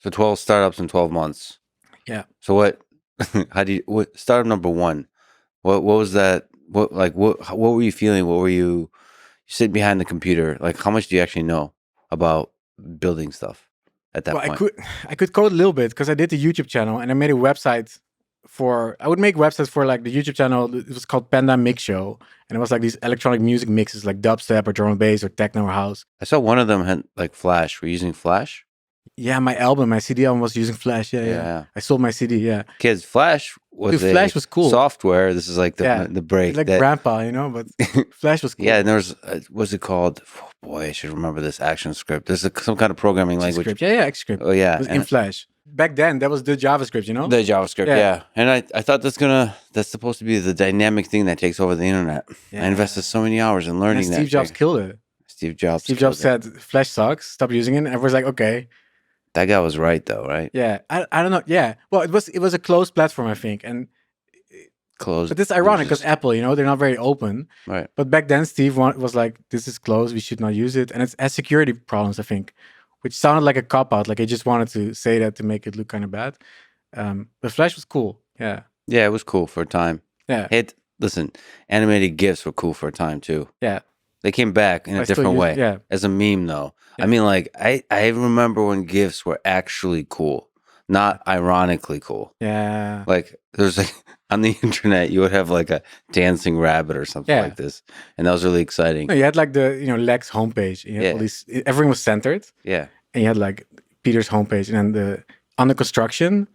So 12 startups in 12 months. Yeah. So what startup number one, what was that? What were you feeling? What were you sitting behind the computer? Like, how much do you actually know about building stuff at that point? I could code a little bit because I did the YouTube channel and I made a website I would make websites for like the YouTube channel. It was called Panda Mix Show. And it was like these electronic music mixes like dubstep or drum and bass or techno or house. I saw one of them had like Flash. Were you using Flash? Yeah, my CD album was using Flash. Yeah. I sold my CD, yeah. Kids, Flash was Flash was cool. Software. This is like the break. Like grandpa, but Flash was cool. Yeah, and there was, what's it called? Oh, boy, I should remember this action script. There's some kind of programming language. Script. Yeah, XScript. Oh, yeah. It was in Flash. Back then, that was the JavaScript, The JavaScript, yeah. And I thought that's supposed to be the dynamic thing that takes over the internet. Yeah. I invested so many hours in learning that. Steve Jobs killed it. Steve Jobs said, Flash sucks, stop using it. And everyone's like, okay. That guy was right, though, right? Yeah, I don't know. Yeah, well, it was a closed platform, I think, and closed. But it's ironic because Apple, they're not very open. Right. But back then, Steve was like, "This is closed. We should not use it," and it has security problems, I think, which sounded like a cop out. Like he just wanted to say that to make it look kind of bad. But Flash was cool. Yeah. Yeah, it was cool for a time. Yeah. Listen, animated GIFs were cool for a time too. Yeah. They came back in a different way. Yeah. As a meme, though. Yeah. I mean, like, I remember when GIFs were actually cool, not ironically cool. Yeah. Like, there's like, on the internet, you would have like a dancing rabbit or something like this. And that was really exciting. No, you had like the, Lex homepage. You had all these, everything was centered. Yeah. And you had like Peter's homepage and then the under construction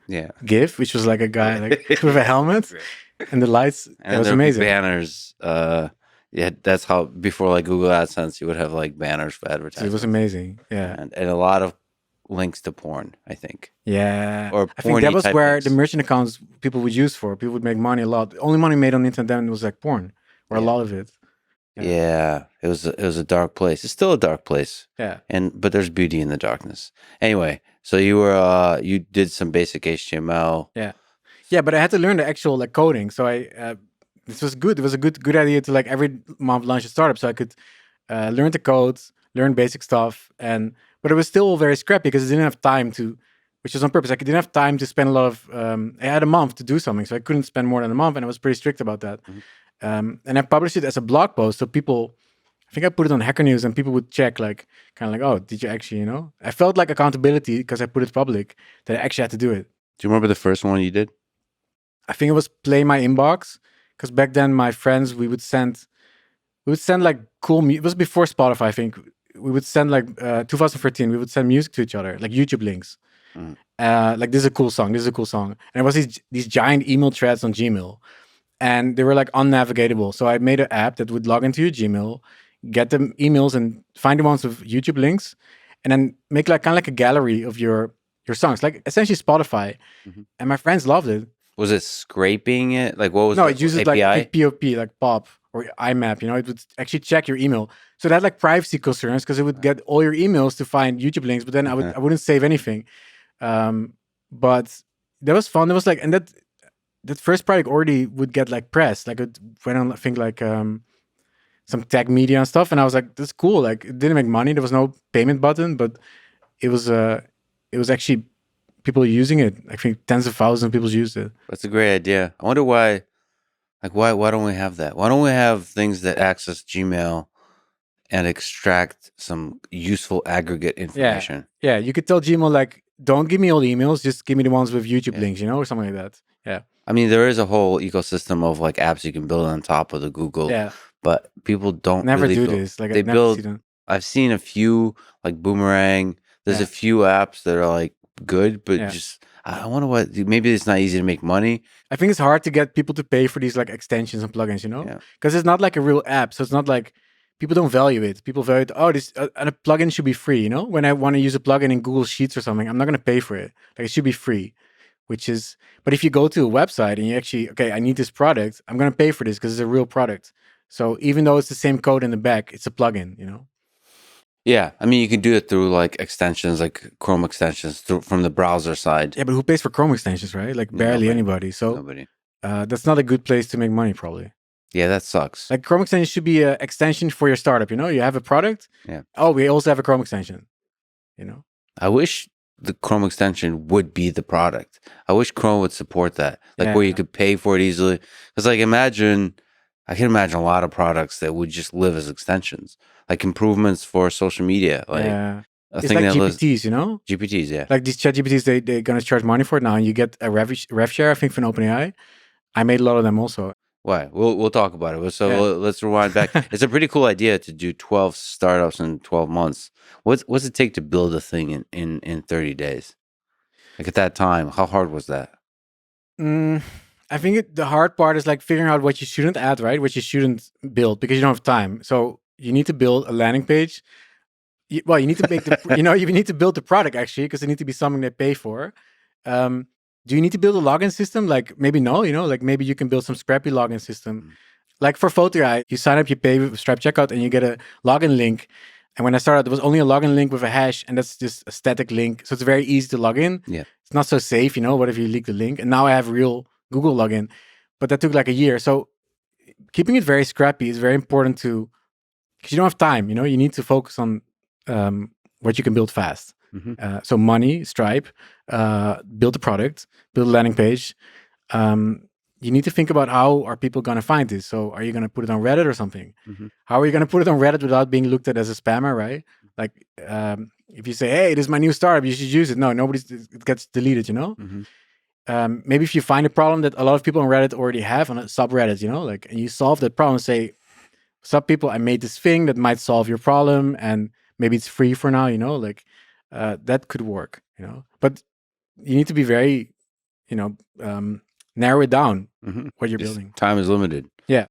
GIF, which was like a guy like with a helmet and the lights. And it was amazing. Banners. Yeah, that's how before like Google AdSense, you would have like banners for advertising. It was amazing. Yeah, and a lot of links to porn, I think. Yeah, or I think that was where the merchant accounts people would use for. People would make money a lot. The only money made on the internet then was like porn, or a lot of it. Yeah, it was a dark place. It's still a dark place. Yeah, but there's beauty in the darkness. Anyway, so you did some basic HTML. Yeah, but I had to learn the actual like coding. So this was good. It was a good idea to like every month launch a startup, so I could learn the code, learn basic stuff, but it was still very scrappy because I didn't have time to, which was on purpose. I didn't have time to spend a lot of. I had a month to do something, so I couldn't spend more than a month, and I was pretty strict about that. Mm-hmm. And I published it as a blog post, so people, I think I put it on Hacker News, and people would check like kind of like, oh, did you actually, I felt like accountability because I put it public that I actually had to do it. Do you remember the first one you did? I think it was Play My Inbox. Because back then, my friends, we would send like cool music. It was before Spotify, I think. We would send like 2013. We would send music to each other, like YouTube links. Like this is a cool song. This is a cool song. And it was these giant email threads on Gmail, and they were like unnavigatable. So I made an app that would log into your Gmail, get the emails, and find the ones with YouTube links, and then make like kind of like a gallery of your songs, like essentially Spotify. Mm-hmm. And my friends loved it. Was it scraping it? Like what was no, it uses API? Like POP, like POP or IMAP, it would actually check your email. So that had like privacy concerns because it would get all your emails to find YouTube links, but then I wouldn't save anything. But that was fun. It was like, and that first product already would get like press, like it went on, I think like some tech media and stuff. And I was like, that's cool. Like it didn't make money. There was no payment button, but it was actually people using it. I think tens of thousands of people used it. That's a great idea. I wonder why. Like why don't we have that? Why don't we have things that access Gmail and extract some useful aggregate information? Yeah. You could tell Gmail like, don't give me all the emails, just give me the ones with YouTube links, or something like that. Yeah. I mean, there is a whole ecosystem of like apps you can build on top of the Google. Yeah. But people don't never really do this. Like they build. I've seen a few like Boomerang. There's a few apps that are like good, but just I wonder what. Maybe it's not easy to make money. I think it's hard to get people to pay for these like extensions and plugins, because it's not like a real app. So it's not like people don't value it. People value it. Oh, this and a plugin should be free. When I want to use a plugin in Google Sheets or something, I'm not going to pay for it. Like it should be free. But if you go to a website and you actually, okay, I need this product, I'm going to pay for this because it's a real product. So even though it's the same code in the back, it's a plugin, Yeah, I mean, you can do it through like extensions, like Chrome extensions from the browser side. Yeah, but who pays for Chrome extensions, right? Like barely anybody. So nobody. That's not a good place to make money, probably. Yeah, that sucks. Like Chrome extension should be an extension for your startup. You have a product. Yeah. Oh, we also have a Chrome extension. I wish the Chrome extension would be the product. I wish Chrome would support that, like where you could pay for it easily. Because like I can imagine a lot of products that would just live as extensions, like improvements for social media, like a it's thing like that GPTs, you know? GPTs, yeah. Like these chat GPTs, they're gonna charge money for it now, and you get a rev share, I think, from OpenAI. I made a lot of them also. Why? We'll talk about it. So let's rewind back. It's a pretty cool idea to do 12 startups in 12 months. What's it take to build a thing in 30 days? Like at that time, how hard was that? I think the hard part is like figuring out what you shouldn't add, right? What you shouldn't build because you don't have time. So you need to build a landing page. You need to make the, you need to build the product actually because it needs to be something they pay for. Do you need to build a login system? Like maybe no, like maybe you can build some Scrappy login system. Like for Photo.ai, you sign up, you pay with Stripe checkout, and you get a login link. And when I started, there was only a login link with a hash, and that's just a static link. So it's very easy to log in. Yeah. It's not so safe, what if you leak the link? And now I have real Google login. But that took like a year. So keeping it very scrappy is very important because you don't have time, you need to focus on what you can build fast. So money, Stripe, build the product, build a landing page. You need to think about how are people going to find this. So are you going to put it on Reddit or something? How are you going to put it on Reddit without being looked at as a spammer, right? Like if you say, hey, this is my new startup, you should use it. No, it gets deleted, maybe if you find a problem that a lot of people on Reddit already have on a subreddit, and you solve that problem, say, some people, I made this thing that might solve your problem and maybe it's free for now, that could work, but you need to be very, narrow it down what you're building. Time is limited. Yeah.